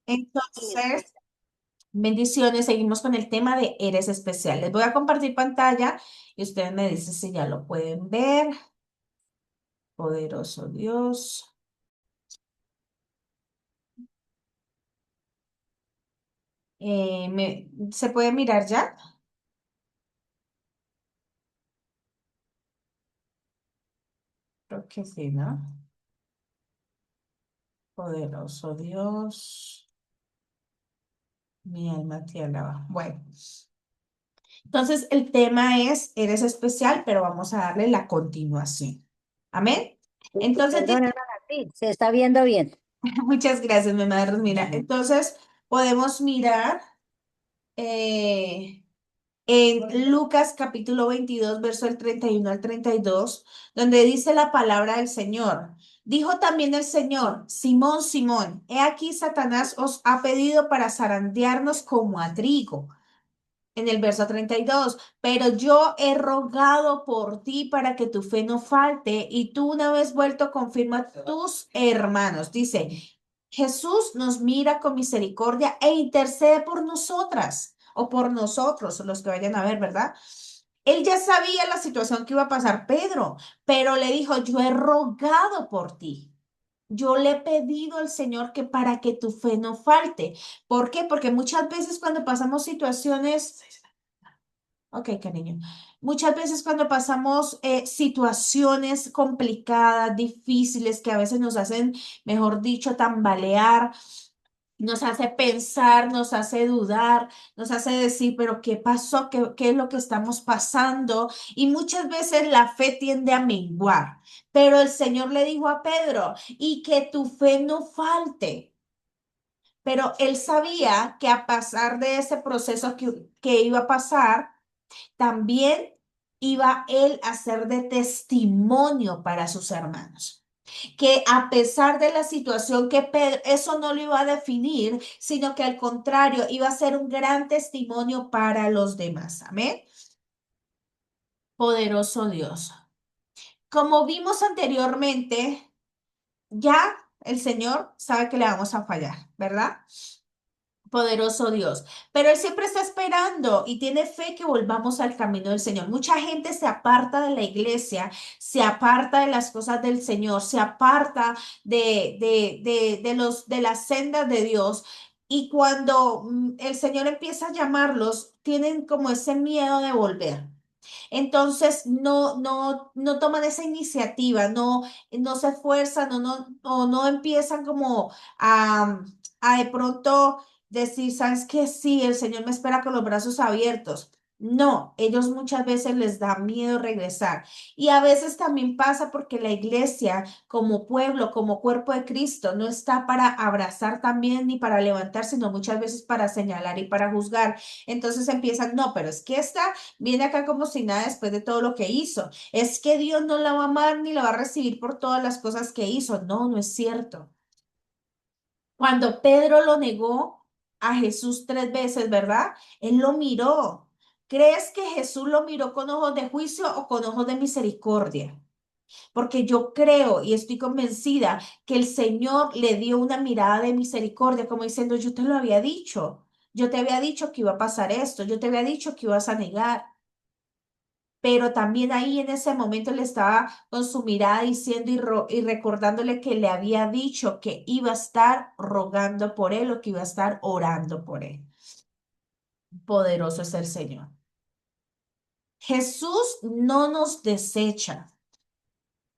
Entonces, bendiciones, seguimos con el tema de eres especial. Les voy a compartir pantalla y ustedes me dicen si ya lo pueden ver. Poderoso Dios. ¿Se puede mirar ya? Creo que sí, ¿no? Poderoso Dios. Mi alma te alaba. Bueno, entonces el tema es, eres especial, pero vamos a darle la continuación. Amén. Entonces Perdón, dice, hermana, sí, se está viendo bien. muchas gracias, mi madre. Mira, entonces podemos mirar eh, en Lucas capítulo 22, verso el 31 al 32, donde dice la palabra del Señor. Dijo también el Señor, Simón, Simón, he aquí Satanás os ha pedido para zarandearnos como a trigo. En el verso 32, pero yo he rogado por ti para que tu fe no falte y tú una vez vuelto confirma a tus hermanos. Dice, Jesús nos mira con misericordia e intercede por nosotras o por nosotros, los que vayan a ver, ¿verdad? Él ya sabía la situación que iba a pasar Pedro, pero le dijo, yo he rogado por ti. Yo le he pedido al Señor que para que tu fe no falte. ¿Por qué? Porque muchas veces cuando pasamos situaciones. Ok, cariño. Muchas veces cuando pasamos situaciones complicadas, difíciles, que a veces nos hacen, mejor dicho, tambalear, nos hace pensar, nos hace dudar, nos hace decir, pero ¿qué pasó? ¿Qué es lo que estamos pasando? Y muchas veces la fe tiende a menguar. Pero el Señor le dijo a Pedro, y que tu fe no falte. Pero él sabía que a pasar de ese proceso que iba a pasar, también iba él a ser de testimonio para sus hermanos. Que a pesar de la situación que Pedro, eso no lo iba a definir, sino que al contrario, iba a ser un gran testimonio para los demás. Amén. Poderoso Dios. Como vimos anteriormente, ya el Señor sabe que le vamos a fallar, ¿verdad? Poderoso Dios. Pero Él siempre está esperando y tiene fe que volvamos al camino del Señor. Mucha gente se aparta de la iglesia, se aparta de las cosas del Señor, se aparta de las sendas de Dios. Y cuando el Señor empieza a llamarlos, tienen como ese miedo de volver. Entonces no toman esa iniciativa, no se esfuerzan, o no empiezan como a de pronto decir, ¿sabes qué? Sí, el Señor me espera con los brazos abiertos. No, ellos muchas veces les da miedo regresar. Y a veces también pasa porque la iglesia, como pueblo, como cuerpo de Cristo, no está para abrazar también ni para levantar, sino muchas veces para señalar y para juzgar. Entonces empiezan, no, pero es que esta viene acá como si nada después de todo lo que hizo. Es que Dios no la va a amar ni la va a recibir por todas las cosas que hizo. No, no es cierto. Cuando Pedro lo negó a Jesús 3 veces, ¿verdad? Él lo miró. ¿Crees que Jesús lo miró con ojos de juicio o con ojos de misericordia? Porque yo creo y estoy convencida que el Señor le dio una mirada de misericordia, como diciendo, yo te lo había dicho, yo te había dicho que iba a pasar esto, yo te había dicho que ibas a negar. Pero también ahí en ese momento le estaba con su mirada diciendo y recordándole que le había dicho que iba a estar rogando por él o que iba a estar orando por él. Poderoso es el Señor. Jesús no nos desecha.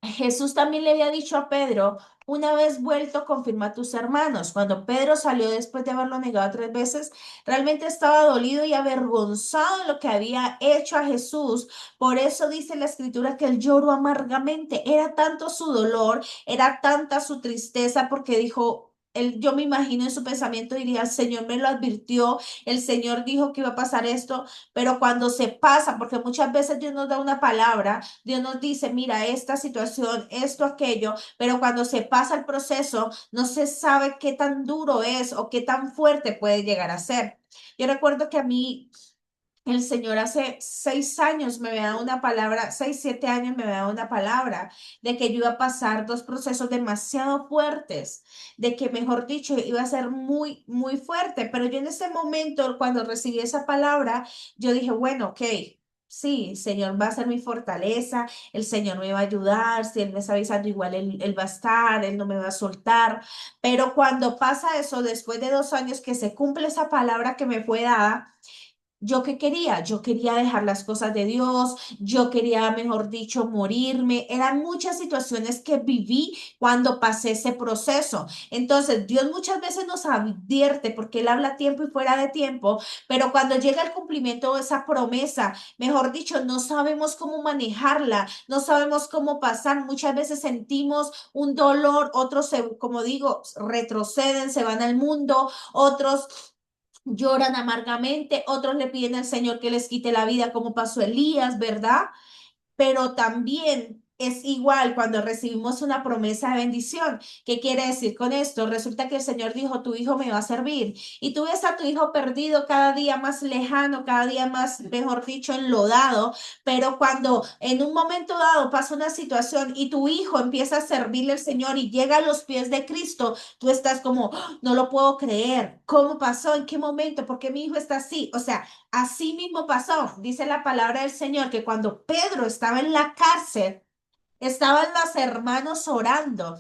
Jesús también le había dicho a Pedro, una vez vuelto, confirma a tus hermanos. Cuando Pedro salió después de haberlo negado 3 veces, realmente estaba dolido y avergonzado de lo que había hecho a Jesús. Por eso dice la escritura que él lloró amargamente. Era tanto su dolor, era tanta su tristeza, porque dijo, él, yo me imagino en su pensamiento diría, el Señor me lo advirtió, el Señor dijo que iba a pasar esto, pero cuando se pasa, porque muchas veces Dios nos da una palabra, Dios nos dice, mira, esta situación, esto, aquello, pero cuando se pasa el proceso, no se sabe qué tan duro es o qué tan fuerte puede llegar a ser. Yo recuerdo que a mí El Señor hace 6 años me había dado una palabra, 6, 7 años me había dado una palabra de que yo iba a pasar dos procesos demasiado fuertes, de que, mejor dicho, iba a ser muy, muy fuerte. Pero yo en ese momento, cuando recibí esa palabra, yo dije, bueno, ok. Sí, el Señor va a ser mi fortaleza, el Señor me va a ayudar, si Él me está avisando, igual Él va a estar, Él no me va a soltar. Pero cuando pasa eso, después de 2 años que se cumple esa palabra que me fue dada, ¿yo qué quería? Yo quería dejar las cosas de Dios, yo quería, mejor dicho, morirme. Eran muchas situaciones que viví cuando pasé ese proceso. Entonces, Dios muchas veces nos advierte porque Él habla a tiempo y fuera de tiempo, pero cuando llega el cumplimiento de esa promesa, mejor dicho, no sabemos cómo manejarla, no sabemos cómo pasar. Muchas veces sentimos un dolor, otros, como digo, retroceden, se van al mundo, otros lloran amargamente, otros le piden al Señor que les quite la vida, como pasó Elías, ¿verdad? Pero también es igual cuando recibimos una promesa de bendición. ¿Qué quiere decir con esto? Resulta que el Señor dijo, tu hijo me va a servir. Y tú ves a tu hijo perdido cada día más lejano, cada día más, mejor dicho, enlodado. Pero cuando en un momento dado pasa una situación y tu hijo empieza a servirle al Señor y llega a los pies de Cristo, tú estás como, "Oh, no lo puedo creer. ¿Cómo pasó? ¿En qué momento? ¿Por qué mi hijo está así?" O sea, así mismo pasó, dice la palabra del Señor, que cuando Pedro estaba en la cárcel, estaban los hermanos orando.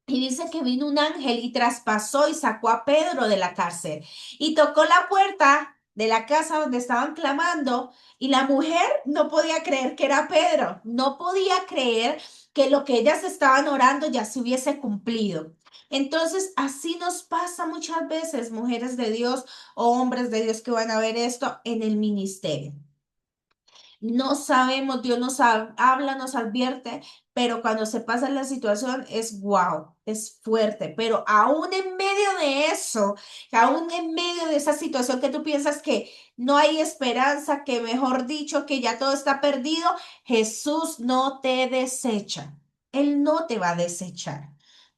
Y dice que vino un ángel y traspasó y sacó a Pedro de la cárcel y tocó la puerta de la casa donde estaban clamando y la mujer no podía creer que era Pedro, no podía creer que lo que ellas estaban orando ya se hubiese cumplido. Entonces, así nos pasa muchas veces, mujeres de Dios o hombres de Dios que van a ver esto en el ministerio. No sabemos, Dios nos habla, nos advierte, pero cuando se pasa la situación es wow, es fuerte. Pero aún en medio de eso, aún en medio de esa situación que tú piensas que no hay esperanza, que mejor dicho, que ya todo está perdido, Jesús no te desecha. Él no te va a desechar.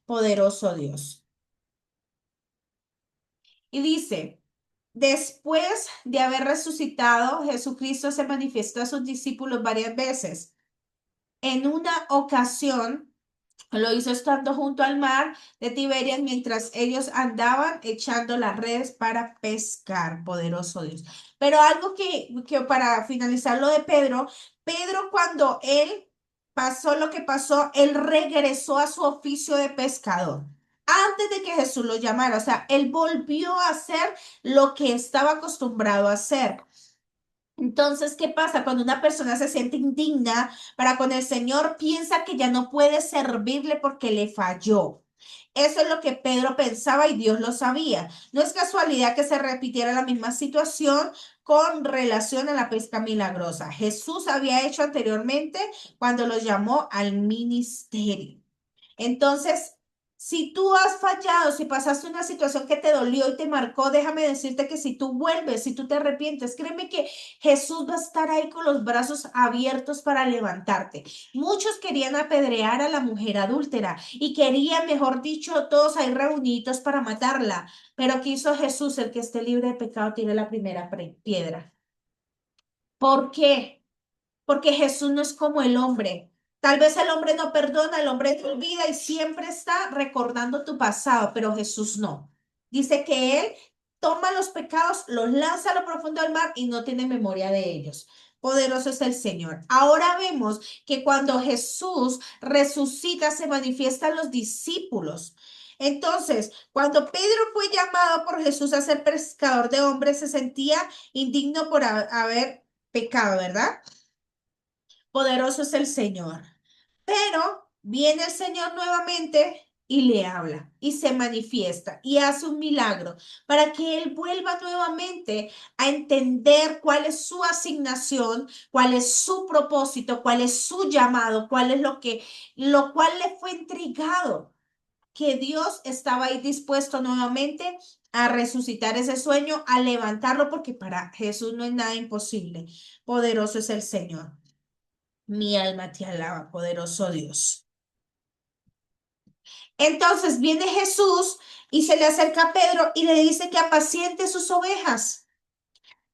Poderoso Dios. Y dice, después de haber resucitado, Jesucristo se manifestó a sus discípulos varias veces. En una ocasión, lo hizo estando junto al mar de Tiberias mientras ellos andaban echando las redes para pescar, poderoso Dios. Pero algo que para finalizar lo de Pedro, Pedro cuando él pasó lo que pasó, él regresó a su oficio de pescador. Antes de que Jesús lo llamara, o sea, él volvió a hacer lo que estaba acostumbrado a hacer. Entonces, ¿qué pasa? Cuando una persona se siente indigna para con el Señor, piensa que ya no puede servirle porque le falló. Eso es lo que Pedro pensaba y Dios lo sabía. No es casualidad que se repitiera la misma situación con relación a la pesca milagrosa. Jesús había hecho anteriormente cuando los llamó al ministerio. Entonces, si tú has fallado, si pasaste una situación que te dolió y te marcó, déjame decirte que si tú vuelves, si tú te arrepientes, créeme que Jesús va a estar ahí con los brazos abiertos para levantarte. Muchos querían apedrear a la mujer adúltera y querían, mejor dicho, todos ahí reunidos para matarla. Pero ¿qué hizo Jesús? El que esté libre de pecado tiene la primera piedra. ¿Por qué? Porque Jesús no es como el hombre. Tal vez el hombre no perdona, el hombre te olvida y siempre está recordando tu pasado, pero Jesús no. Dice que Él toma los pecados, los lanza a lo profundo del mar y no tiene memoria de ellos. Poderoso es el Señor. Ahora vemos que cuando Jesús resucita, se manifiestan los discípulos. Entonces, cuando Pedro fue llamado por Jesús a ser pescador de hombres, se sentía indigno por haber pecado, ¿verdad? Poderoso es el Señor. Pero viene el Señor nuevamente y le habla y se manifiesta y hace un milagro para que él vuelva nuevamente a entender cuál es su asignación, cuál es su propósito, cuál es su llamado, cuál es lo cual le fue entregado, que Dios estaba ahí dispuesto nuevamente a resucitar ese sueño, a levantarlo, porque para Jesús no es nada imposible. Poderoso es el Señor. Mi alma te alaba, poderoso Dios. Entonces viene Jesús y se le acerca a Pedro y le dice que apaciente sus ovejas.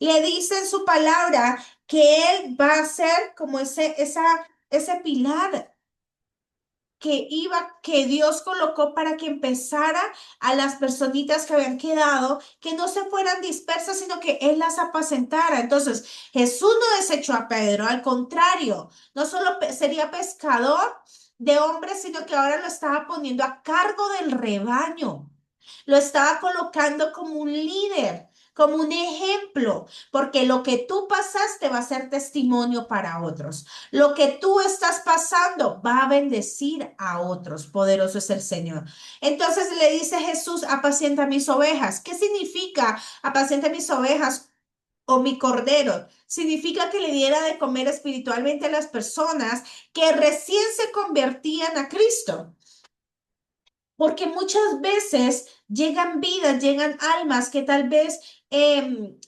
Le dice en su palabra que Él va a ser como ese pilar que Dios colocó para que empezara a las personitas que habían quedado, que no se fueran dispersas, sino que Él las apacentara. Entonces, Jesús no desechó a Pedro, al contrario, no solo sería pescador de hombres, sino que ahora lo estaba poniendo a cargo del rebaño. Lo estaba colocando como un líder, como un ejemplo, porque lo que tú pasaste va a ser testimonio para otros. Lo que tú estás pasando va a bendecir a otros. Poderoso es el Señor. Entonces le dice Jesús, apacienta mis ovejas. ¿Qué significa apacienta mis ovejas o mi cordero? Significa que le diera de comer espiritualmente a las personas que recién se convertían a Cristo. Porque muchas veces llegan vidas, llegan almas que tal vez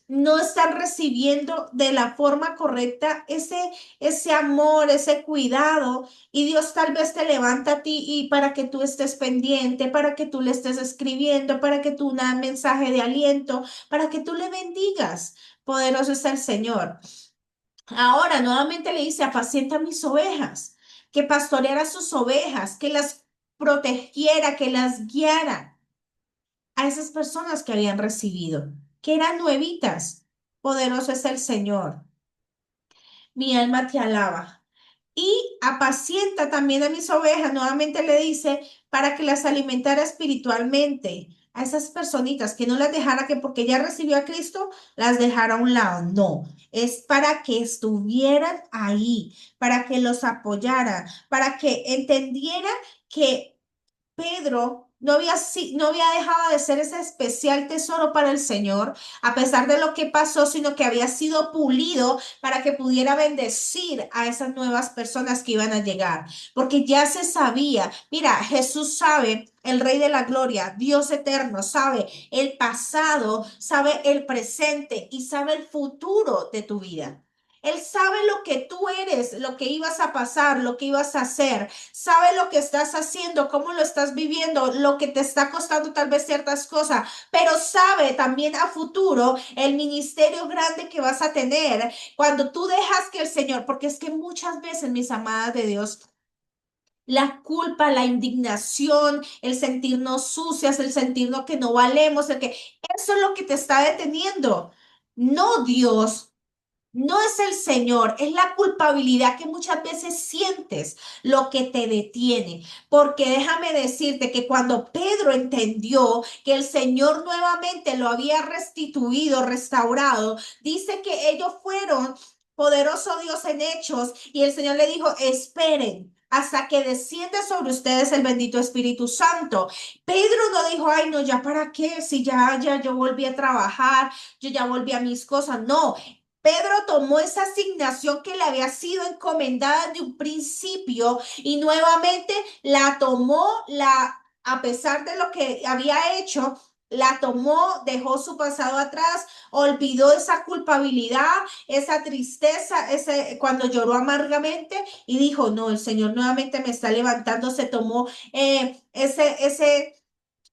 no están recibiendo de la forma correcta ese amor, ese cuidado. Y Dios tal vez te levanta a ti y para que tú estés pendiente, para que tú le estés escribiendo, para que tú un mensaje de aliento, para que tú le bendigas. Poderoso es el Señor. Ahora nuevamente le dice, apacienta mis ovejas, que pastoreara sus ovejas, que las protegiera, que las guiara a esas personas que habían recibido, que eran nuevitas. Poderoso es el Señor. Mi alma te alaba. Y apacienta también a mis ovejas, nuevamente le dice, para que las alimentara espiritualmente. A esas personitas, que no las dejara que porque ya recibió a Cristo, las dejara a un lado. No, es para que estuvieran ahí, para que los apoyara, para que entendieran que Pedro no había dejado de ser ese especial tesoro para el Señor, a pesar de lo que pasó, sino que había sido pulido para que pudiera bendecir a esas nuevas personas que iban a llegar, porque ya se sabía, mira, Jesús sabe, el Rey de la Gloria, Dios eterno, sabe el pasado, sabe el presente y sabe el futuro de tu vida. Él sabe lo que tú eres, lo que ibas a pasar, lo que ibas a hacer, sabe lo que estás haciendo, cómo lo estás viviendo, lo que te está costando tal vez ciertas cosas, pero sabe también a futuro el ministerio grande que vas a tener cuando tú dejas que el Señor, porque es que muchas veces, mis amadas de Dios, la culpa, la indignación, el sentirnos sucias, el sentirnos que no valemos, el que eso es lo que te está deteniendo. No Dios, no es el Señor, es la culpabilidad que muchas veces sientes lo que te detiene. Porque déjame decirte que cuando Pedro entendió que el Señor nuevamente lo había restituido, restaurado, dice que ellos fueron poderoso Dios en hechos y el Señor le dijo, esperen. Hasta que descienda sobre ustedes el bendito Espíritu Santo. Pedro no dijo, ay, no, ya para qué, si ya yo volví a trabajar, yo ya volví a mis cosas. No, Pedro tomó esa asignación que le había sido encomendada de un principio y nuevamente la tomó, a pesar de lo que había hecho, la tomó, dejó su pasado atrás, olvidó esa culpabilidad, esa tristeza, cuando lloró amargamente y dijo, no, el Señor nuevamente me está levantando, se tomó ese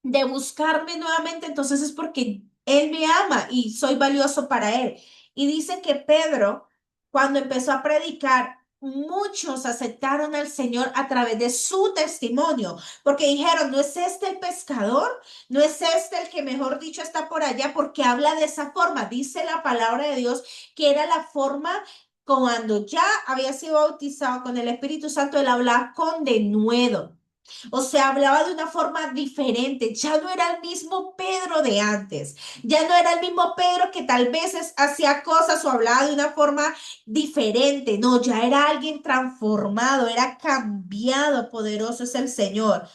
de buscarme nuevamente, entonces es porque Él me ama y soy valioso para Él. Y dice que Pedro, cuando empezó a predicar, muchos aceptaron al Señor a través de su testimonio, porque dijeron, ¿no es este el pescador? ¿No es este el que mejor dicho está por allá? Porque habla de esa forma, dice la palabra de Dios, que era la forma cuando ya había sido bautizado con el Espíritu Santo, él hablaba con denuedo. O sea, hablaba de una forma diferente. Ya no era el mismo Pedro de antes. Ya no era el mismo Pedro que tal vez hacía cosas o hablaba de una forma diferente. No, ya era alguien transformado, era cambiado. Poderoso es el Señor.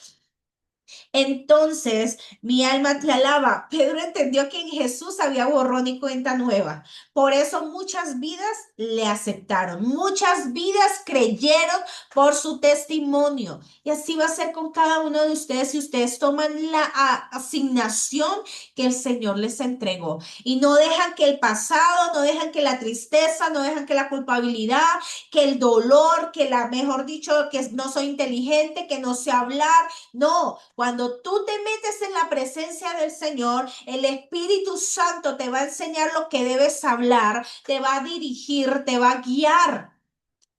Entonces, mi alma te alaba. Pedro entendió que en Jesús había borrón y cuenta nueva. Por eso muchas vidas le aceptaron. Muchas vidas creyeron por su testimonio. Y así va a ser con cada uno de ustedes si ustedes toman la asignación que el Señor les entregó. Y no dejan que el pasado, no dejan que la tristeza, no dejan que la culpabilidad, que el dolor, mejor dicho, que no soy inteligente, que no sé hablar. No. Cuando tú te metes en la presencia del Señor, el Espíritu Santo te va a enseñar lo que debes hablar, te va a dirigir, te va a guiar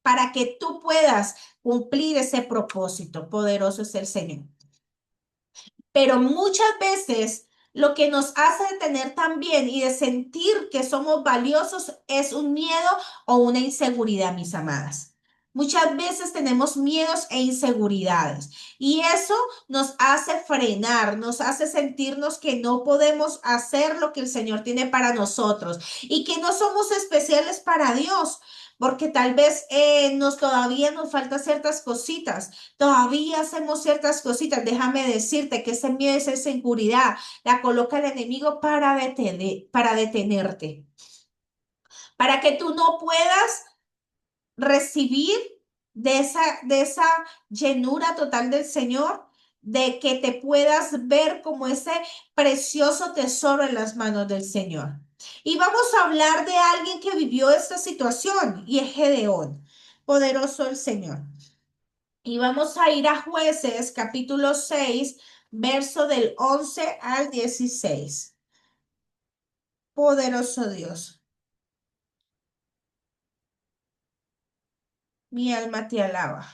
para que tú puedas cumplir ese propósito. Poderoso es el Señor. Pero muchas veces lo que nos hace detener también y de sentir que somos valiosos es un miedo o una inseguridad, mis amadas. Muchas veces tenemos miedos e inseguridades y eso nos hace frenar, nos hace sentirnos que no podemos hacer lo que el Señor tiene para nosotros y que no somos especiales para Dios, porque tal vez todavía nos falta ciertas cositas. Todavía hacemos ciertas cositas. Déjame decirte que ese miedo, esa inseguridad, la coloca el enemigo para detenerte, para que tú no puedas recibir de esa llenura total del Señor, de que te puedas ver como ese precioso tesoro en las manos del Señor. Y vamos a hablar de alguien que vivió esta situación y es Gedeón. Poderoso el Señor. Y vamos a ir a Jueces, capítulo 6, verso del 11 al 16. Poderoso Dios, mi alma te alaba.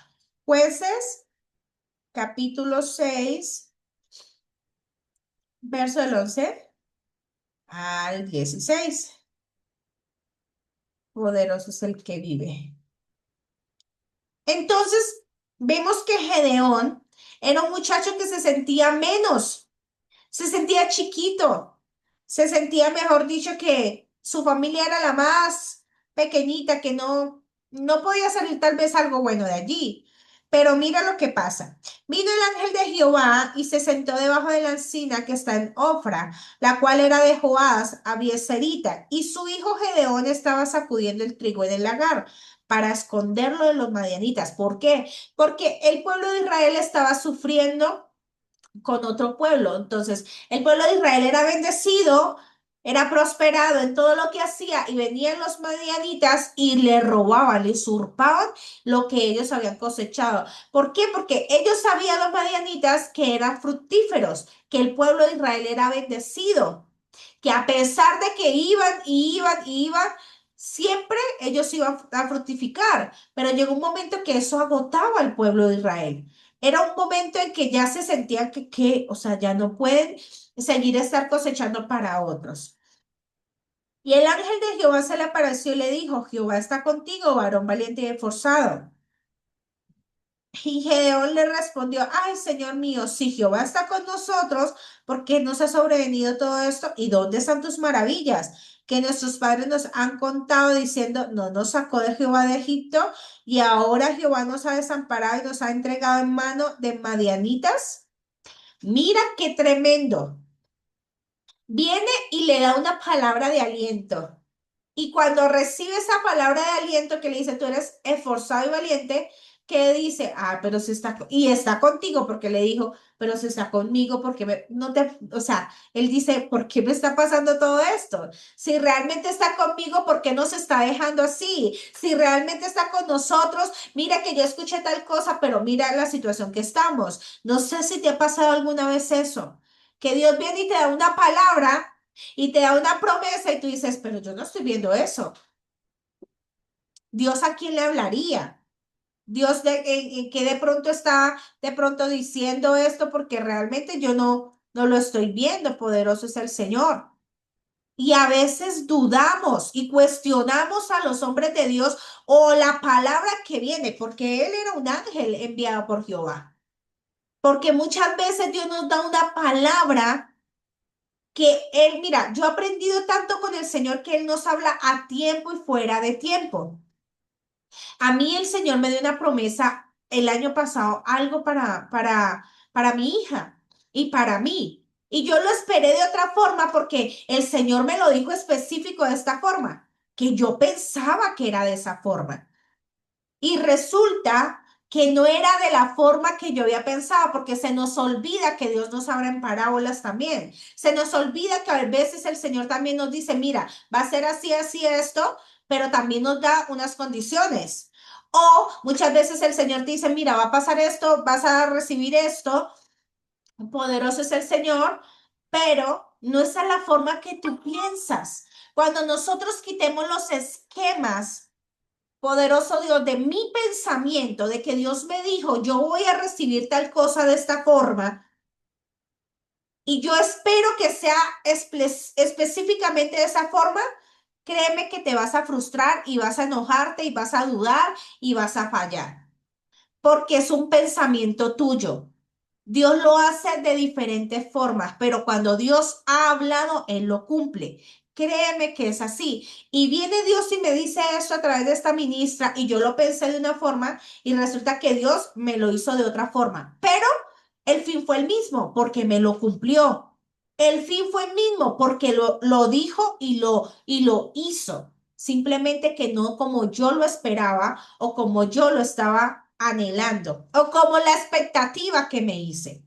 Jueces, capítulo 6, verso del 11 al 16. Poderoso es el que vive. Entonces, vemos que Gedeón era un muchacho que se sentía menos. Se sentía chiquito, se sentía, mejor dicho, que su familia era la más pequeñita, que no podía salir tal vez algo bueno de allí. Pero mira lo que pasa. Vino el ángel de Jehová y se sentó debajo de la encina que está en Ofra, la cual era de Joás, Abieserita, y su hijo Gedeón estaba sacudiendo el trigo en el lagar para esconderlo de los madianitas. ¿Por qué? Porque el pueblo de Israel estaba sufriendo con otro pueblo. Entonces, el pueblo de Israel era bendecido, era prosperado en todo lo que hacía y venían los madianitas y le robaban, le usurpaban lo que ellos habían cosechado. ¿Por qué? Porque ellos sabían los madianitas que eran fructíferos, que el pueblo de Israel era bendecido, que a pesar de que iban y iban y iban, siempre ellos iban a fructificar, pero llegó un momento que eso agotaba al pueblo de Israel. Era un momento en que ya se sentían o sea, ya no pueden seguir estar cosechando para otros. Y el ángel de Jehová se le apareció y le dijo, Jehová está contigo, varón valiente y esforzado. Y Gedeón le respondió, ay, Señor mío, si Jehová está con nosotros, ¿por qué nos ha sobrevenido todo esto? ¿Y dónde están tus maravillas? Que nuestros padres nos han contado diciendo, no nos sacó de Jehová de Egipto y ahora Jehová nos ha desamparado y nos ha entregado en mano de madianitas. Mira qué tremendo. Viene y le da una palabra de aliento. Y cuando recibe esa palabra de aliento que le dice, tú eres esforzado y valiente, que dice, ah, pero si está, y está contigo, porque le dijo, pero si está conmigo, porque no te, o sea, él dice, ¿por qué me está pasando todo esto? Si realmente está conmigo, ¿por qué nos está dejando así? Si realmente está con nosotros, mira que yo escuché tal cosa, pero mira la situación que estamos. No sé si te ha pasado alguna vez eso, que Dios viene y te da una palabra y te da una promesa y tú dices, pero yo no estoy viendo eso. Dios a quién le hablaría. Dios que de pronto está de pronto diciendo esto porque realmente yo no lo estoy viendo. Poderoso es el Señor. Y a veces dudamos y cuestionamos a los hombres de Dios o la palabra que viene, porque él era un ángel enviado por Jehová. Porque muchas veces Dios nos da una palabra que él, mira, yo he aprendido tanto con el Señor que Él nos habla a tiempo y fuera de tiempo. A mí el Señor me dio una promesa el año pasado, algo para mi hija y para mí. Y yo lo esperé de otra forma porque el Señor me lo dijo específico de esta forma, que yo pensaba que era de esa forma. Y resulta que no era de la forma que yo había pensado, porque se nos olvida que Dios nos habla en parábolas también. Se nos olvida que a veces el Señor también nos dice, mira, va a ser así, así esto, pero también nos da unas condiciones. O muchas veces el Señor te dice, mira, va a pasar esto, vas a recibir esto, Poderoso es el Señor, pero no esa es la forma que tú piensas. Cuando nosotros quitemos los esquemas, poderoso Dios, de mi pensamiento, de que Dios me dijo, yo voy a recibir tal cosa de esta forma, y yo espero que sea específicamente de esa forma, créeme que te vas a frustrar y vas a enojarte y vas a dudar y vas a fallar porque es un pensamiento tuyo. Dios lo hace de diferentes formas, pero cuando Dios ha hablado, Él lo cumple. Créeme que es así. Y viene Dios y me dice eso a través de esta ministra y yo lo pensé de una forma y resulta que Dios me lo hizo de otra forma. Pero el fin fue el mismo porque me lo cumplió. El fin fue el mismo porque lo dijo y lo hizo. Simplemente que no como yo lo esperaba o como yo lo estaba anhelando o como la expectativa que me hice.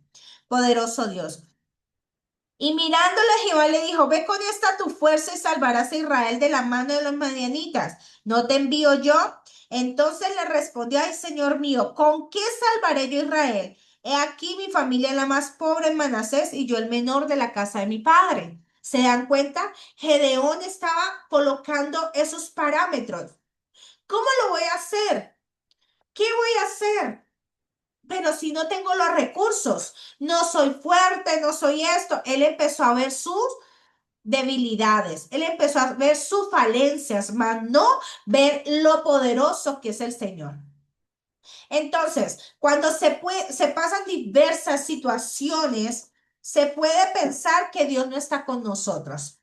Poderoso Dios. Y mirándole Jehová le dijo, ve con esta tu fuerza y salvarás a Israel de la mano de los madianitas. ¿No te envío yo? Entonces le respondió, ay, Señor mío, ¿con qué salvaré yo a Israel? He aquí mi familia es la más pobre en Manasés y yo el menor de la casa de mi padre. ¿Se dan cuenta? Gedeón estaba colocando esos parámetros. ¿Cómo lo voy a hacer? ¿Qué voy a hacer? Pero si no tengo los recursos, no soy fuerte, no soy esto. Él empezó a ver sus debilidades, él empezó a ver sus falencias, mas no ver lo poderoso que es el Señor. Entonces, cuando se pasan diversas situaciones, se puede pensar que Dios no está con nosotros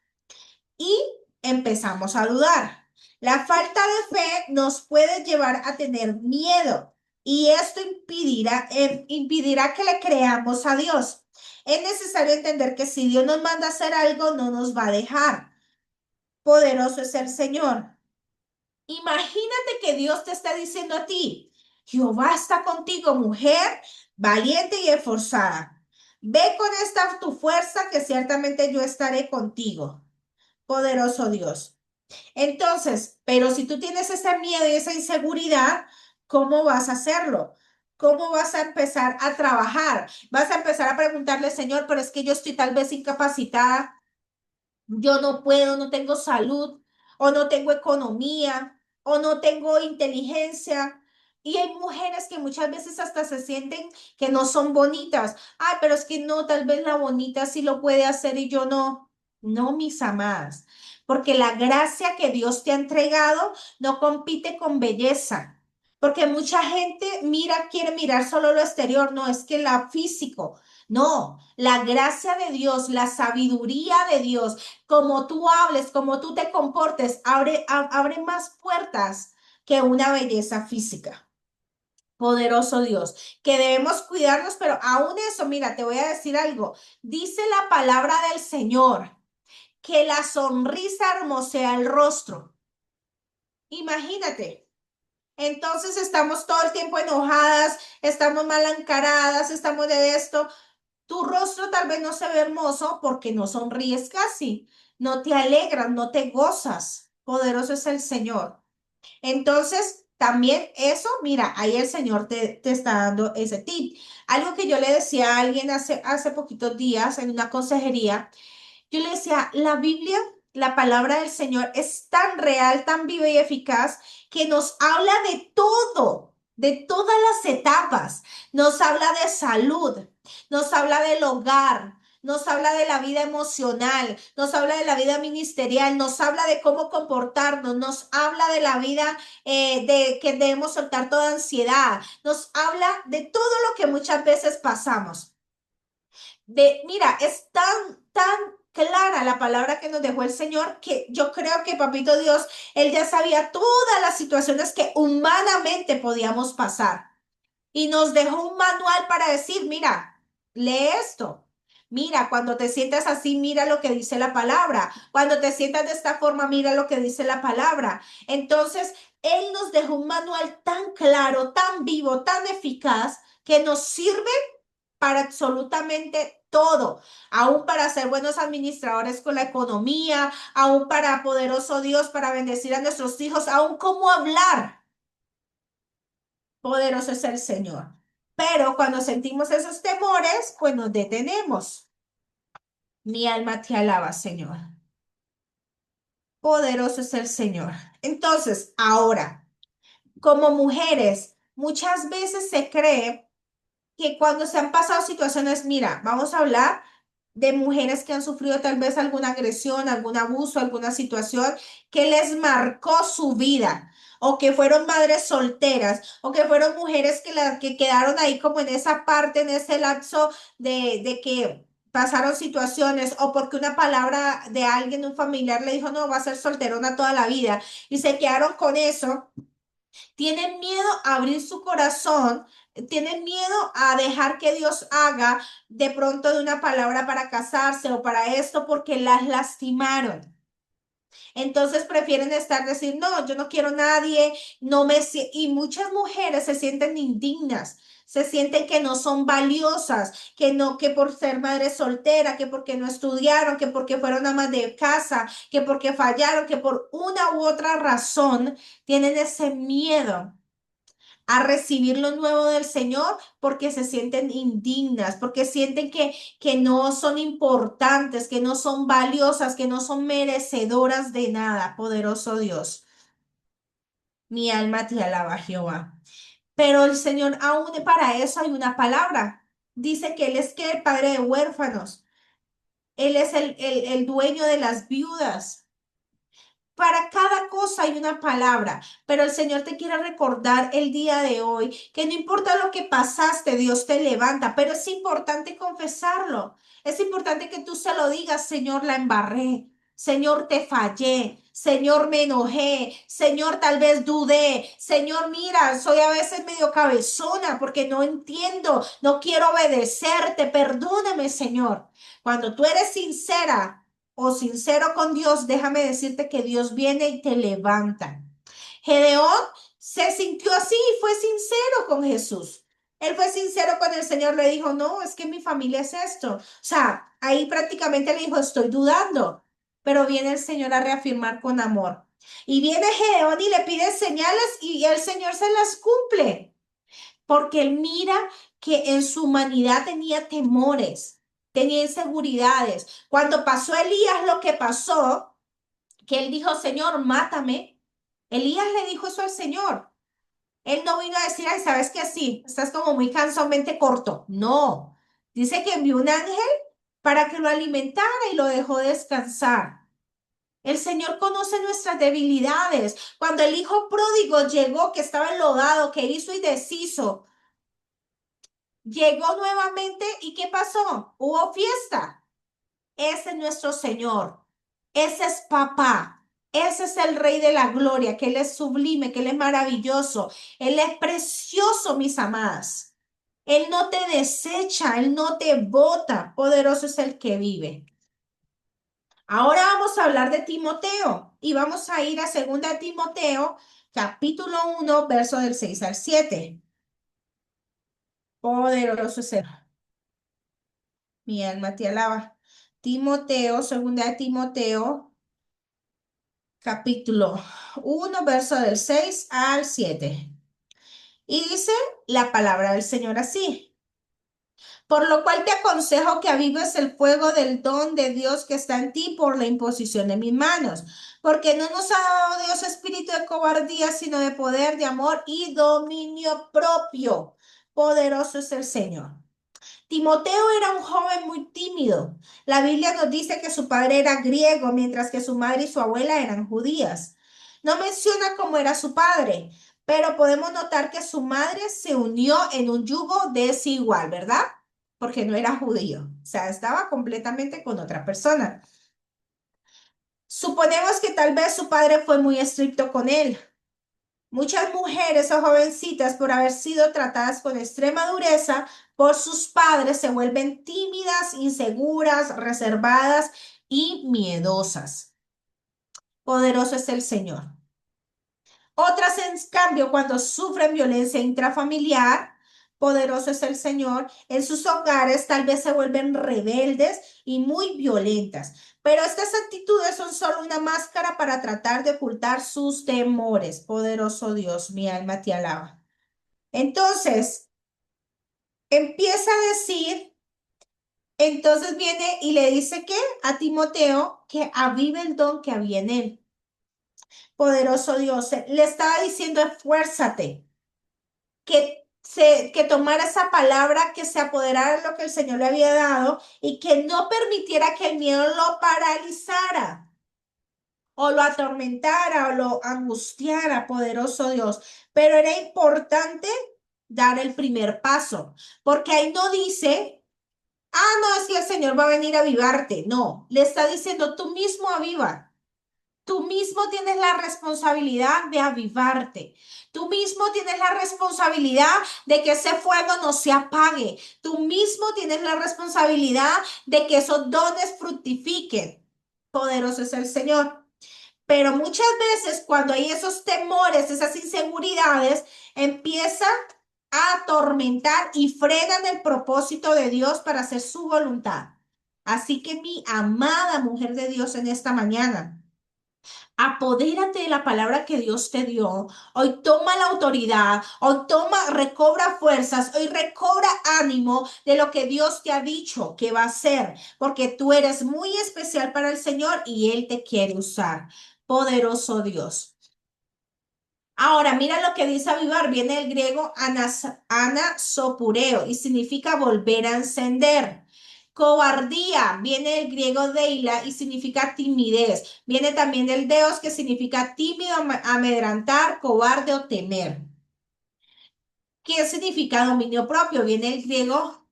y empezamos a dudar. La falta de fe nos puede llevar a tener miedo y esto impedirá que le creamos a Dios. Es necesario entender que si Dios nos manda a hacer algo, no nos va a dejar. Poderoso es el Señor. Imagínate que Dios te está diciendo a ti, Jehová está contigo, mujer, valiente y esforzada. Ve con esta tu fuerza que ciertamente yo estaré contigo. Poderoso Dios. Entonces, pero si tú tienes ese miedo y esa inseguridad, ¿cómo vas a hacerlo? ¿Cómo vas a empezar a trabajar? Vas a empezar a preguntarle, Señor, pero es que yo estoy tal vez incapacitada, yo no puedo, no tengo salud, o no tengo economía, o no tengo inteligencia. Y hay mujeres que muchas veces hasta se sienten que no son bonitas. Ay, pero es que no, tal vez la bonita sí lo puede hacer y yo no. No, mis amadas, porque la gracia que Dios te ha entregado no compite con belleza. Porque mucha gente mira, quiere mirar solo lo exterior, no, es que la físico. No, la gracia de Dios, la sabiduría de Dios, como tú hables, como tú te comportes, abre más puertas que una belleza física. Poderoso Dios, que debemos cuidarnos, pero aún eso, mira, te voy a decir algo. Dice la palabra del Señor que la sonrisa hermosea el rostro. Imagínate. Entonces estamos todo el tiempo enojadas, estamos mal encaradas, estamos de esto. Tu rostro tal vez no se ve hermoso porque no sonríes casi, no te alegras, no te gozas. Poderoso es el Señor. Entonces, también eso, mira, ahí el Señor te está dando ese tip. Algo que yo le decía a alguien hace poquitos días en una consejería, yo le decía, la Biblia, la palabra del Señor es tan real, tan viva y eficaz que nos habla de todas las etapas. Nos habla de salud, nos habla del hogar, nos habla de la vida emocional, nos habla de la vida ministerial, nos habla de cómo comportarnos, nos habla de la vida de que debemos soltar toda ansiedad, nos habla de todo lo que muchas veces pasamos mira, es tan clara la palabra que nos dejó el Señor que yo creo que Papito Dios, Él ya sabía todas las situaciones que humanamente podíamos pasar y nos dejó un manual para decir, mira, lee esto. Mira, cuando te sientas así, mira lo que dice la palabra. Cuando te sientas de esta forma, mira lo que dice la palabra. Entonces, Él nos dejó un manual tan claro, tan vivo, tan eficaz, que nos sirve para absolutamente todo, aún para ser buenos administradores con la economía, aún para poderoso Dios, para bendecir a nuestros hijos, aún cómo hablar. Poderoso es el Señor. Pero cuando sentimos esos temores, pues nos detenemos. Mi alma te alaba, Señor. Poderoso es el Señor. Entonces, ahora, como mujeres, muchas veces se cree que cuando se han pasado situaciones, mira, vamos a hablar de mujeres que han sufrido tal vez alguna agresión, algún abuso, alguna situación que les marcó su vida, o que fueron madres solteras, o que fueron mujeres que quedaron ahí como en esa parte, en ese lapso de que pasaron situaciones, o porque una palabra de alguien, un familiar, le dijo, no, va a ser solterona toda la vida, y se quedaron con eso. Tienen miedo a abrir su corazón, tienen miedo a dejar que Dios haga de pronto de una palabra para casarse o para esto porque las lastimaron. Entonces prefieren estar decir, no, yo no quiero a nadie, no me y muchas mujeres se sienten indignas. Se sienten que no son valiosas, que no, que por ser madre soltera, que porque no estudiaron, que porque fueron amas de casa, que porque fallaron, que por una u otra razón tienen ese miedo a recibir lo nuevo del Señor porque se sienten indignas, porque sienten que no son importantes, que no son valiosas, que no son merecedoras de nada, poderoso Dios. Mi alma te alaba, Jehová. Pero el Señor, aún para eso hay una palabra. Dice que Él es que el padre de huérfanos. Él es el dueño de las viudas. Para cada cosa hay una palabra, pero el Señor te quiere recordar el día de hoy que no importa lo que pasaste, Dios te levanta, pero es importante confesarlo. Es importante que tú se lo digas, Señor, la embarré. Señor, te fallé. Señor, me enojé. Señor, tal vez dudé. Señor, mira, soy a veces medio cabezona porque no entiendo, no quiero obedecerte. Perdóname, Señor. Cuando tú eres sincera o sincero con Dios, déjame decirte que Dios viene y te levanta. Gedeón se sintió así y fue sincero con Jesús. Él fue sincero con el Señor, le dijo, no, es que mi familia es esto. O sea, ahí prácticamente le dijo, estoy dudando, pero viene el Señor a reafirmar con amor. Y viene Gedeón y le pide señales y el Señor se las cumple porque él mira que en su humanidad tenía temores, tenía inseguridades. Cuando pasó Elías lo que pasó, que él dijo, Señor, mátame. Elías le dijo eso al Señor. Él no vino a decir, ay, ¿sabes qué? Sí, estás como muy cansamente corto. No. Dice que envió un ángel para que lo alimentara y lo dejó descansar. El Señor conoce nuestras debilidades. Cuando el hijo pródigo llegó, que estaba enlodado, que hizo y deshizo, llegó nuevamente y ¿qué pasó? Hubo fiesta. Ese es nuestro Señor. Ese es papá. Ese es el Rey de la Gloria, que Él es sublime, que Él es maravilloso. Él es precioso, mis amadas. Él no te desecha, Él no te bota. Poderoso es el que vive. Ahora vamos a hablar de Timoteo y vamos a ir a 2 Timoteo, capítulo 1, verso del 6 al 7. Poderoso es el Mi alma te alaba. Timoteo, 2 Timoteo, capítulo 1, verso del 6 al 7. Y dice la palabra del Señor así. Por lo cual te aconsejo que avives el fuego del don de Dios que está en ti por la imposición de mis manos. Porque no nos ha dado Dios espíritu de cobardía, sino de poder, de amor y dominio propio. Poderoso es el Señor. Timoteo era un joven muy tímido. La Biblia nos dice que su padre era griego, mientras que su madre y su abuela eran judías. No menciona cómo era su padre, pero podemos notar que su madre se unió en un yugo desigual, ¿verdad? Porque no era judío, o sea, estaba completamente con otra persona. Suponemos que tal vez su padre fue muy estricto con él. Muchas mujeres o jovencitas, por haber sido tratadas con extrema dureza por sus padres, se vuelven tímidas, inseguras, reservadas y miedosas. Poderoso es el Señor. Otras, en cambio, cuando sufren violencia intrafamiliar, poderoso es el Señor, en sus hogares tal vez se vuelven rebeldes y muy violentas. Pero estas actitudes son solo una máscara para tratar de ocultar sus temores. Poderoso Dios, mi alma te alaba. Entonces, empieza a decir, entonces viene y le dice que a Timoteo que avive el don que había en él. Poderoso Dios, le estaba diciendo, esfuérzate, que tomara esa palabra, que se apoderara de lo que el Señor le había dado y que no permitiera que el miedo lo paralizara o lo atormentara o lo angustiara, poderoso Dios. Pero era importante dar el primer paso, porque ahí no dice, ah, no, es que el Señor va a venir a avivarte. No, le está diciendo, tú mismo aviva. Tú mismo tienes la responsabilidad de avivarte. Tú mismo tienes la responsabilidad de que ese fuego no se apague. Tú mismo tienes la responsabilidad de que esos dones fructifiquen. Poderoso es el Señor. Pero muchas veces cuando hay esos temores, esas inseguridades, empieza a atormentar y frenan el propósito de Dios para hacer su voluntad. Así que mi amada mujer de Dios en esta mañana, apodérate de la palabra que Dios te dio. Hoy toma la autoridad, hoy toma, recobra fuerzas, hoy recobra ánimo de lo que Dios te ha dicho que va a hacer, porque tú eres muy especial para el Señor y Él te quiere usar. Poderoso Dios. Ahora, mira lo que dice avivar. Viene el griego anasopureo y significa volver a encender. Cobardía, viene el griego deila y significa timidez. Viene también del deos que significa tímido, amedrantar, cobarde o temer. ¿Qué significa dominio propio? Viene el griego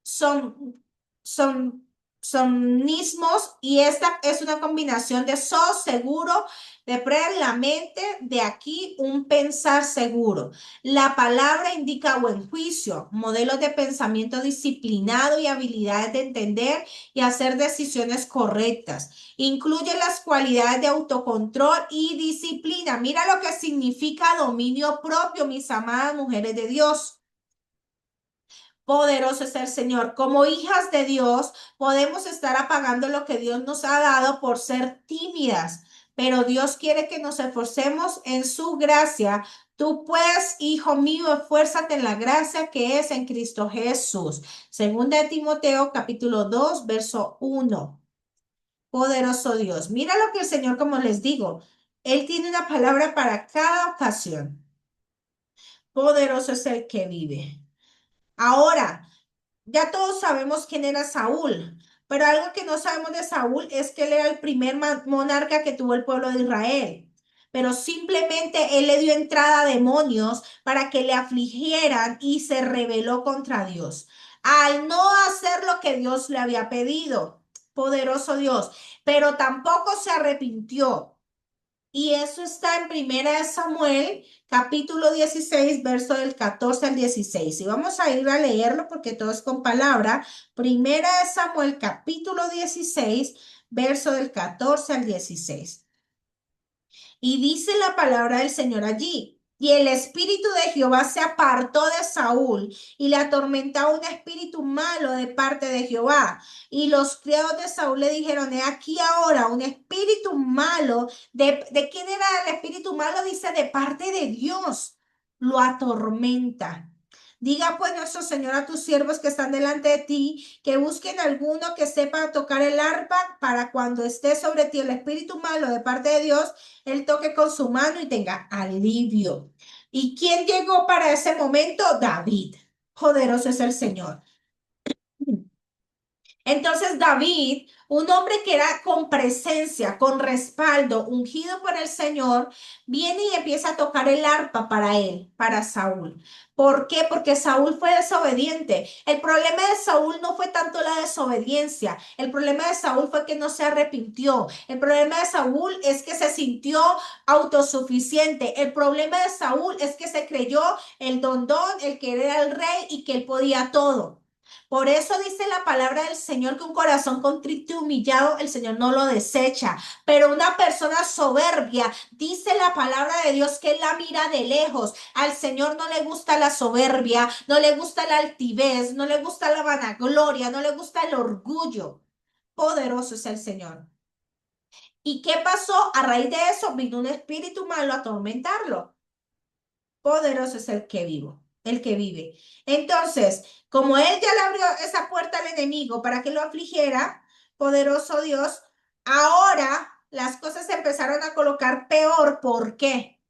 son, son, sonismos y esta es una combinación de sos, seguro, de pre la mente, de aquí un pensar seguro. La palabra indica buen juicio, modelos de pensamiento disciplinado y habilidades de entender y hacer decisiones correctas. Incluye las cualidades de autocontrol y disciplina. Mira lo que significa dominio propio, mis amadas mujeres de Dios. Poderoso es el Señor. Como hijas de Dios, podemos estar apagando lo que Dios nos ha dado por ser tímidas, pero Dios quiere que nos esforcemos en su gracia. Tú pues, hijo mío, esfuérzate en la gracia que es en Cristo Jesús. Segunda de Timoteo, capítulo 2, verso 1. Poderoso Dios. Mira lo que el Señor, como les digo, Él tiene una palabra para cada ocasión. Poderoso es el que vive. Ahora, ya todos sabemos quién era Saúl, pero algo que no sabemos de Saúl es que él era el primer monarca que tuvo el pueblo de Israel. Pero simplemente él le dio entrada a demonios para que le afligieran y se rebeló contra Dios. Al no hacer lo que Dios le había pedido, poderoso Dios, pero tampoco se arrepintió. Y eso está en Primera de Samuel, capítulo 16, verso del 14 al 16. Y vamos a ir a leerlo porque todo es con palabra. Primera de Samuel, capítulo 16, verso del 14 al 16. Y dice la palabra del Señor allí. Y el espíritu de Jehová se apartó de Saúl y le atormentaba un espíritu malo de parte de Jehová. Y los criados de Saúl le dijeron, he aquí ahora un espíritu malo. ¿De quién era el espíritu malo? Dice, de parte de Dios. Lo atormenta. Diga pues nuestro Señor a tus siervos que están delante de ti, que busquen alguno que sepa tocar el arpa para cuando esté sobre ti el espíritu malo de parte de Dios, él toque con su mano y tenga alivio. ¿Y quién llegó para ese momento? David. Poderoso es el Señor. Entonces David, un hombre que era con presencia, con respaldo, ungido por el Señor, viene y empieza a tocar el arpa para él, para Saúl. ¿Por qué? Porque Saúl fue desobediente. El problema de Saúl no fue tanto la desobediencia. El problema de Saúl fue que no se arrepintió. El problema de Saúl es que se sintió autosuficiente. El problema de Saúl es que se creyó el el que era el rey y que él podía todo. Por eso dice la palabra del Señor que un corazón contrito y humillado el Señor no lo desecha. Pero una persona soberbia, dice la palabra de Dios que él la mira de lejos. Al Señor no le gusta la soberbia, no le gusta la altivez, no le gusta la vanagloria, no le gusta el orgullo. Poderoso es el Señor. ¿Y qué pasó? A raíz de eso vino un espíritu malo a atormentarlo. Poderoso es el que vivo. el que vive. Entonces, como él ya le abrió esa puerta al enemigo para que lo afligiera, poderoso Dios, ahora las cosas se empezaron a colocar peor. ¿Por qué?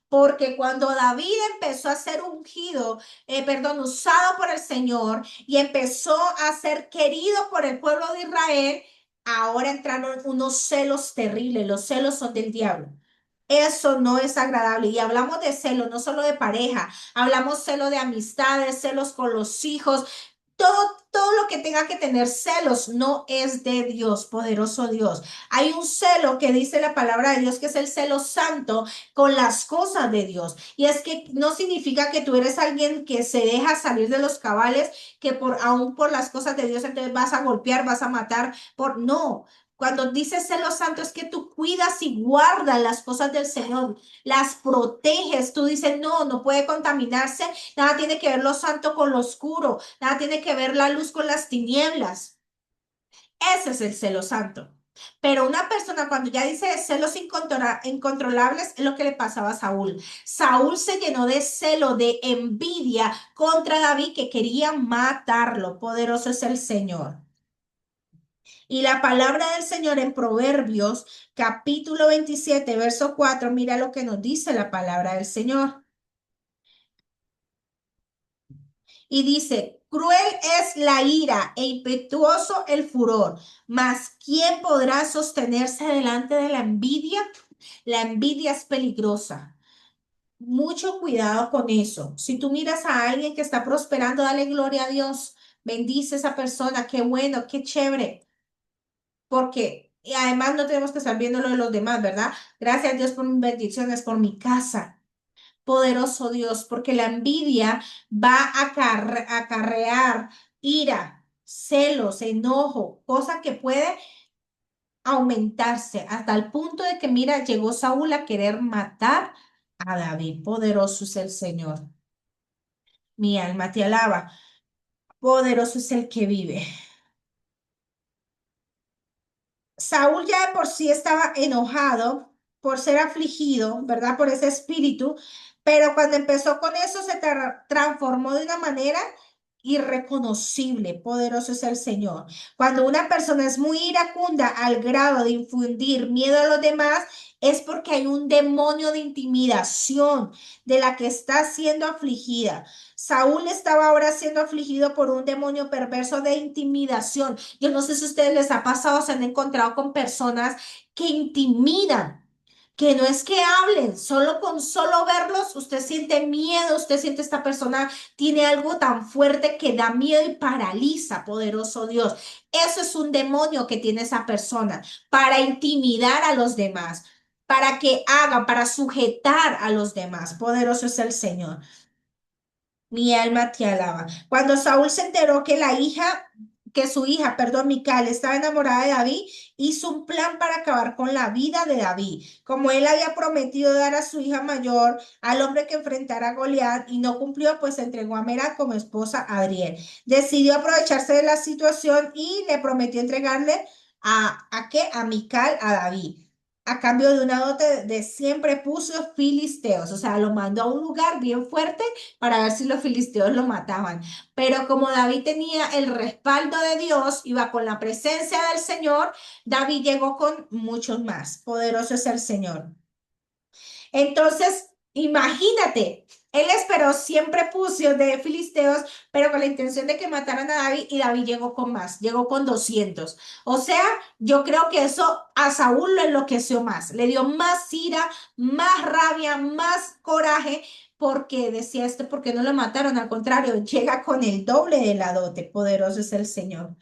Porque cuando David empezó a ser ungido, perdón, usado por el Señor y empezó a ser querido por el pueblo de Israel, ahora entraron unos celos terribles. Los celos son del diablo. Eso no es agradable. Y hablamos de celos, no solo de pareja, hablamos celos de amistades, celos con los hijos. Todo lo que tenga que tener celos no es de Dios, poderoso Dios. Hay un celo que dice la palabra de Dios, que es el celo santo con las cosas de Dios. Y es que no significa que tú eres alguien que se deja salir de los cabales, que aún por las cosas de Dios entonces vas a golpear, vas a matar, no. Cuando dices celo santo es que tú cuidas y guardas las cosas del Señor, las proteges. Tú dices, no, no puede contaminarse, nada tiene que ver lo santo con lo oscuro, nada tiene que ver la luz con las tinieblas. Ese es el celo santo. Pero una persona cuando ya dice celos incontrolables es lo que le pasaba a Saúl. Saúl se llenó de celo, de envidia contra David, que quería matarlo. Poderoso es el Señor. Y la palabra del Señor en Proverbios, capítulo 27, verso 4, mira lo que nos dice la palabra del Señor. Y dice, cruel es la ira e impetuoso el furor, mas ¿quién podrá sostenerse delante de la envidia? La envidia es peligrosa. Mucho cuidado con eso. Si tú miras a alguien que está prosperando, dale gloria a Dios. Bendice a esa persona. Qué bueno, qué chévere. Porque y además no tenemos que estar viendo lo de los demás, ¿verdad? Gracias a Dios por mis bendiciones, por mi casa. Poderoso Dios, porque la envidia va a acarrear ira, celos, enojo, cosa que puede aumentarse hasta el punto de que, mira, llegó Saúl a querer matar a David. Poderoso es el Señor. Mi alma te alaba. Poderoso es el que vive. Saúl ya de por sí estaba enojado por ser afligido, ¿verdad? Por ese espíritu, pero cuando empezó con eso se transformó de una manera irreconocible. Poderoso es el Señor. Cuando una persona es muy iracunda al grado de infundir miedo a los demás, es porque hay un demonio de intimidación de la que está siendo afligida. Saúl estaba ahora siendo afligido por un demonio perverso de intimidación. Yo no sé si a ustedes les ha pasado, se han encontrado con personas que intimidan, que no es que hablen, solo con solo verlos, usted siente miedo, usted siente esta persona tiene algo tan fuerte que da miedo y paraliza, poderoso Dios. Eso es un demonio que tiene esa persona para intimidar a los demás, para que hagan, para sujetar a los demás. Poderoso es el Señor. Mi alma te alaba. Cuando Saúl se enteró que su hija, perdón, Mical, estaba enamorada de David, hizo un plan para acabar con la vida de David. Como él había prometido dar a su hija mayor al hombre que enfrentara a Goliat y no cumplió, pues entregó a Merab como esposa a Adriel. Decidió aprovecharse de la situación y le prometió entregarle ¿a qué? A Mical, a David. A cambio de una dote de 100 preputios filisteos, o sea, lo mandó a un lugar bien fuerte para ver si los filisteos lo mataban. Pero como David tenía el respaldo de Dios, iba con la presencia del Señor, David llegó con muchos más. Poderoso es el Señor. Entonces, imagínate, él esperó siempre prepucios de filisteos, pero con la intención de que mataran a David y David llegó con más, llegó con 200. O sea, yo creo que eso a Saúl lo enloqueció más, le dio más ira, más rabia, más coraje, porque decía esto, ¿por qué no lo mataron? Al contrario, llega con el doble de la dote, poderoso es el Señor.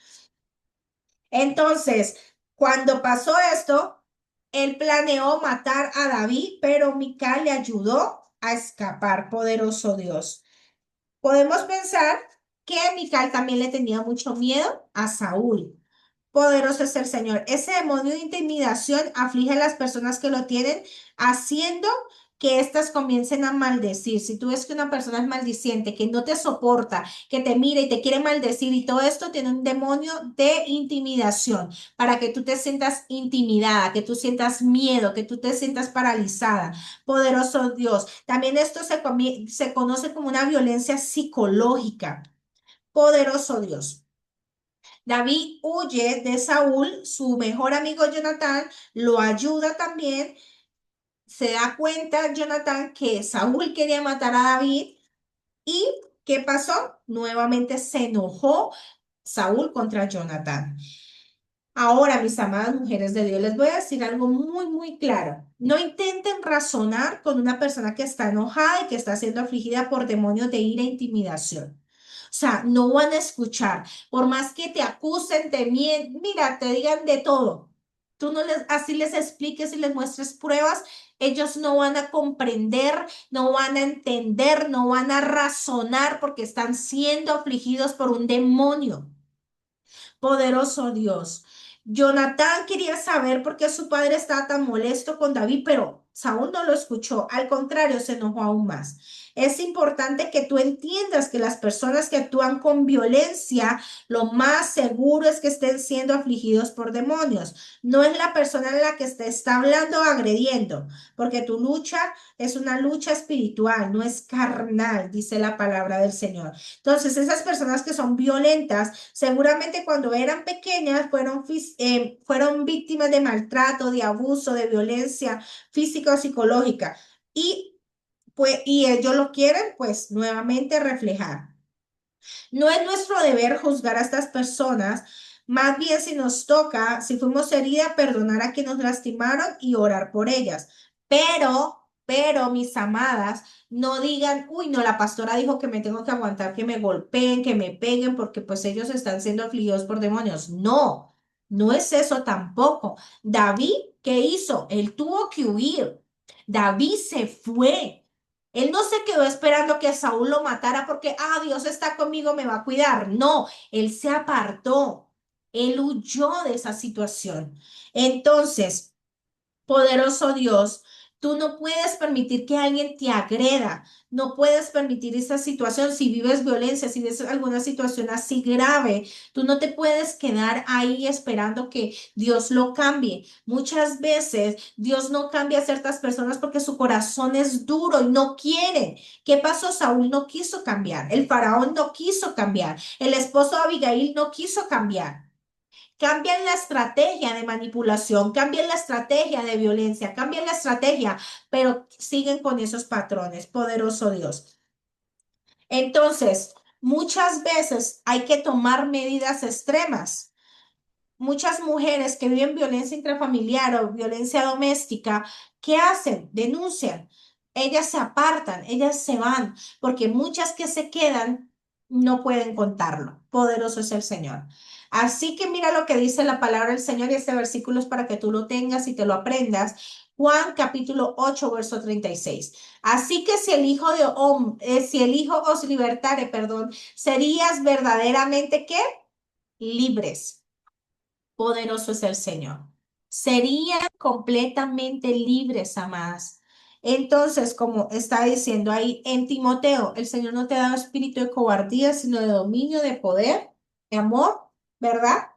Entonces, cuando pasó esto, él planeó matar a David, pero Mical le ayudó a escapar, poderoso Dios. Podemos pensar que Mical también le tenía mucho miedo a Saúl. Poderoso es el Señor. Ese demonio de intimidación aflige a las personas que lo tienen haciendo que éstas comiencen a maldecir. Si tú ves que una persona es maldiciente, que no te soporta, que te mira y te quiere maldecir y todo esto tiene un demonio de intimidación para que tú te sientas intimidada, que tú sientas miedo, que tú te sientas paralizada. Poderoso Dios. También esto se conoce como una violencia psicológica. Poderoso Dios. David huye de Saúl, su mejor amigo Jonatán lo ayuda también. Se da cuenta Jonatán que Saúl quería matar a David y ¿qué pasó? Nuevamente se enojó Saúl contra Jonatán. Ahora, mis amadas mujeres de Dios, les voy a decir algo muy, muy claro. No intenten razonar con una persona que está enojada y que está siendo afligida por demonios de ira e intimidación. O sea, no van a escuchar. Por más que te acusen, mira, te digan de todo. Tú no les, así les expliques y les muestres pruebas, ellos no van a comprender, no van a entender, no van a razonar porque están siendo afligidos por un demonio. Poderoso Dios. Jonatán quería saber por qué su padre estaba tan molesto con David, pero Saúl no lo escuchó. Al contrario, se enojó aún más. Es importante que tú entiendas que las personas que actúan con violencia, lo más seguro es que estén siendo afligidos por demonios. No es la persona en la que te está hablando o agrediendo, porque tu lucha es una lucha espiritual, no es carnal, dice la palabra del Señor. Entonces, esas personas que son violentas, seguramente cuando eran pequeñas fueron víctimas de maltrato, de abuso, de violencia física o psicológica. Y, y ellos lo quieren, pues, nuevamente reflejar. No es nuestro deber juzgar a estas personas, más bien si nos toca, si fuimos heridas, perdonar a quienes nos lastimaron y orar por ellas. Pero, mis amadas, no digan, uy, no, la pastora dijo que me tengo que aguantar, que me golpeen, que me peguen, porque pues ellos están siendo afligidos por demonios. No, no es eso tampoco. David, ¿qué hizo? Él tuvo que huir. David se fue. Él no se quedó esperando que Saúl lo matara porque, Dios está conmigo, me va a cuidar. No, él se apartó. Él huyó de esa situación. Entonces, poderoso Dios, tú no puedes permitir que alguien te agreda, no puedes permitir esa situación. Si vives violencia, si ves alguna situación así grave, tú no te puedes quedar ahí esperando que Dios lo cambie. Muchas veces Dios no cambia a ciertas personas porque su corazón es duro y no quieren. ¿Qué pasó? Saúl no quiso cambiar, el faraón no quiso cambiar, el esposo de Abigail no quiso cambiar. Cambian la estrategia de manipulación, cambian la estrategia de violencia, cambian la estrategia, pero siguen con esos patrones. Poderoso Dios. Entonces, muchas veces hay que tomar medidas extremas. Muchas mujeres que viven violencia intrafamiliar o violencia doméstica, ¿qué hacen? Denuncian. Ellas se apartan, ellas se van, porque muchas que se quedan no pueden contarlo. Poderoso es el Señor. Así que mira lo que dice la palabra del Señor y este versículo es para que tú lo tengas y te lo aprendas. Juan capítulo 8 verso 36. Así que si el Hijo os libertare, perdón, serías verdaderamente ¿qué? Libres. Poderoso es el Señor. Serían completamente libres, amadas. Entonces, como está diciendo ahí en Timoteo, el Señor no te ha dado espíritu de cobardía, sino de dominio, de poder, de amor, ¿verdad?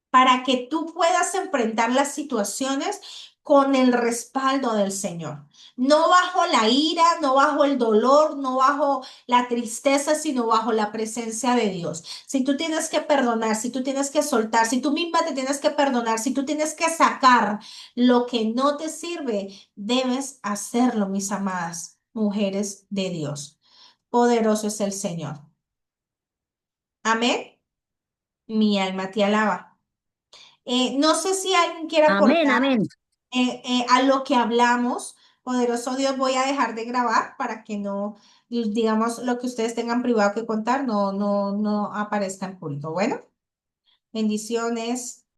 Para que tú puedas enfrentar las situaciones con el respaldo del Señor. No bajo la ira, no bajo el dolor, no bajo la tristeza, sino bajo la presencia de Dios. Si tú tienes que perdonar, si tú tienes que soltar, si tú misma te tienes que perdonar, si tú tienes que sacar lo que no te sirve, debes hacerlo, mis amadas mujeres de Dios. Poderoso es el Señor. Amén. Mi alma te alaba. No sé si alguien quiere Amén, aportar amén. a lo que hablamos. Poderoso Dios, voy a dejar de grabar para que no, digamos, lo que ustedes tengan privado que contar no aparezca en público. Bueno, bendiciones.